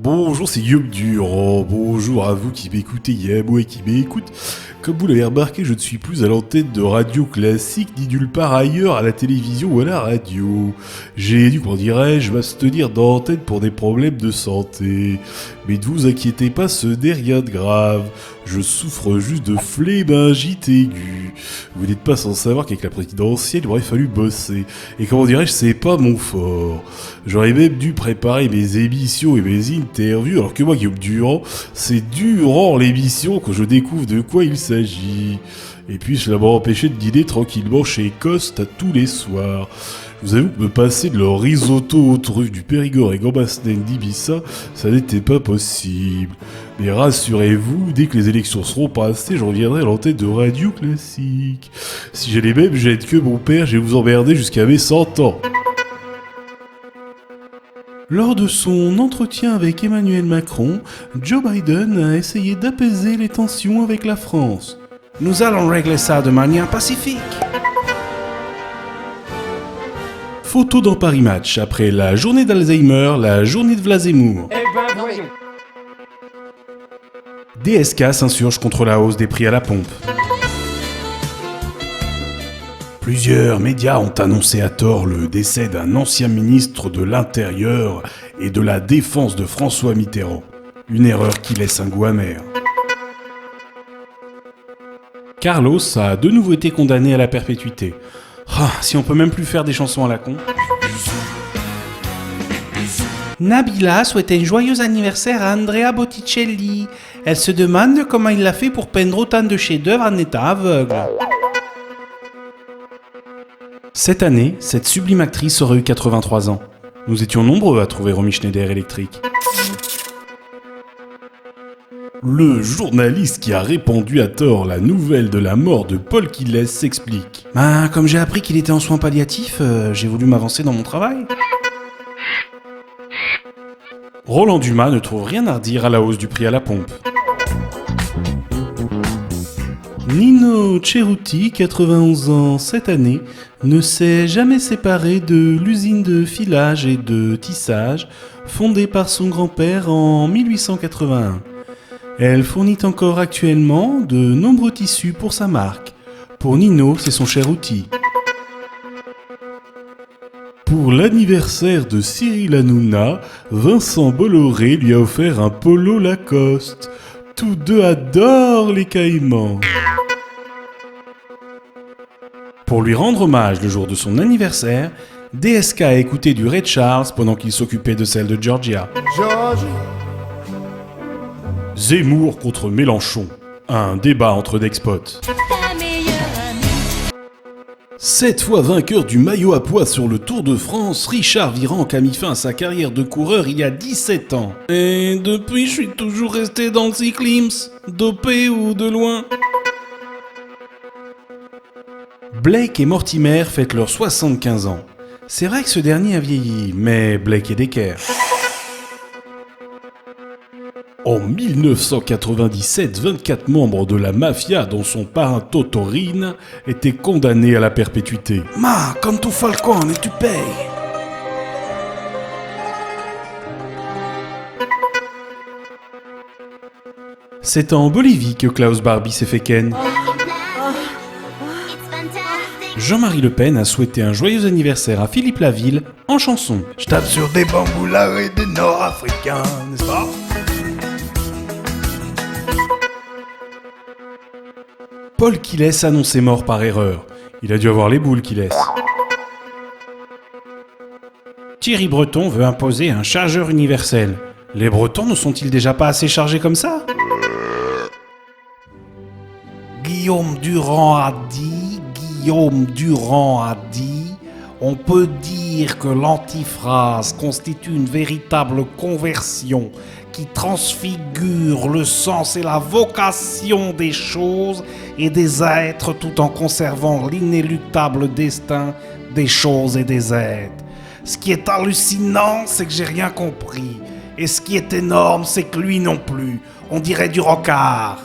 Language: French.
Bonjour, c'est Guillaume Durand. Bonjour à vous qui m'écoutez et à moi qui m'écoute. Comme vous l'avez remarqué, je ne suis plus à l'antenne de radio classique ni nulle part ailleurs à la télévision ou à la radio. J'ai dû, comment dirais-je, m'abstenir d'antenne pour des problèmes de santé. Mais ne vous inquiétez pas, ce n'est rien de grave. Je souffre juste de phlémingite aiguë. Vous n'êtes pas sans savoir qu'avec la présidentielle, il aurait fallu bosser. Et comment dirais-je, c'est pas mon fort. J'aurais même dû préparer mes émissions et mes interviews, alors que moi, Guillaume Durand, c'est durant l'émission que je découvre de quoi il s'agit. Et puis, cela m'a empêché de dîner tranquillement chez Coste tous les soirs. Je vous avoue que me passer de leur risotto aux truffes du Périgord et gambas-naine d'Ibissa, ça n'était pas possible. Mais rassurez-vous, dès que les élections seront passées, je reviendrai à l'antenne de Radio Classique. Si j'ai les mêmes gènes que mon père, je vais vous emmerder jusqu'à mes 100 ans. Lors de son entretien avec Emmanuel Macron, Joe Biden a essayé d'apaiser les tensions avec la France. Nous allons régler ça de manière pacifique. Photo dans Paris Match, après la journée d'Alzheimer, la journée de Vlazémour. Voyons. DSK s'insurge contre la hausse des prix à la pompe. Plusieurs médias ont annoncé à tort le décès d'un ancien ministre de l'Intérieur et de la Défense de François Mitterrand. Une erreur qui laisse un goût amer. Carlos a de nouveau été condamné à la perpétuité. Si on peut même plus faire des chansons à la con. Nabila souhaitait un joyeux anniversaire à Andrea Botticelli. Elle se demande comment il l'a fait pour peindre autant de chefs-d'œuvre en état aveugle. Cette année, cette sublime actrice aurait eu 83 ans. Nous étions nombreux à trouver Romy Schneider électrique. Le journaliste qui a répandu à tort la nouvelle de la mort de Paul Quillès s'explique. Comme j'ai appris qu'il était en soins palliatifs, j'ai voulu m'avancer dans mon travail. Roland Dumas ne trouve rien à redire à la hausse du prix à la pompe. Nino Cerruti, 91 ans cette année, ne s'est jamais séparé de l'usine de filage et de tissage fondée par son grand-père en 1881. Elle fournit encore actuellement de nombreux tissus pour sa marque. Pour Nino, c'est son cher outil. Pour l'anniversaire de Cyril Hanouna, Vincent Bolloré lui a offert un polo Lacoste. Tous deux adorent les caïmans. Pour lui rendre hommage le jour de son anniversaire, DSK a écouté du Ray Charles pendant qu'il s'occupait de celle de Georgia. Zemmour contre Mélenchon. Un débat entre Dexpots. 7 fois vainqueur du maillot à pois sur le Tour de France, Richard Virenque a mis fin à sa carrière de coureur il y a 17 ans. Et depuis, je suis toujours resté dans le cyclisme, dopé ou de loin. Blake et Mortimer fêtent leurs 75 ans. C'est vrai que ce dernier a vieilli, mais Blake est d'équerre. En 1997, 24 membres de la mafia, dont son parrain Totorine, étaient condamnés à la perpétuité. Comme tout Falcon, et tu payes. C'est en Bolivie que Klaus Barbie s'est fait ken. Jean-Marie Le Pen a souhaité un joyeux anniversaire à Philippe Laville en chanson. Je tape sur des bamboulards et des nord-africains, n'est-ce pas? Paul Quillès annonçait mort par erreur. Il a dû avoir les boules, Quillès. Thierry Breton veut imposer un chargeur universel. Les Bretons ne sont-ils déjà pas assez chargés comme ça? Guillaume Durand a dit, on peut dire que l'antiphrase constitue une véritable conversion qui transfigure le sens et la vocation des choses et des êtres tout en conservant l'inéluctable destin des choses et des êtres. Ce qui est hallucinant, c'est que j'ai rien compris. Et ce qui est énorme, c'est que lui non plus. On dirait du rocard.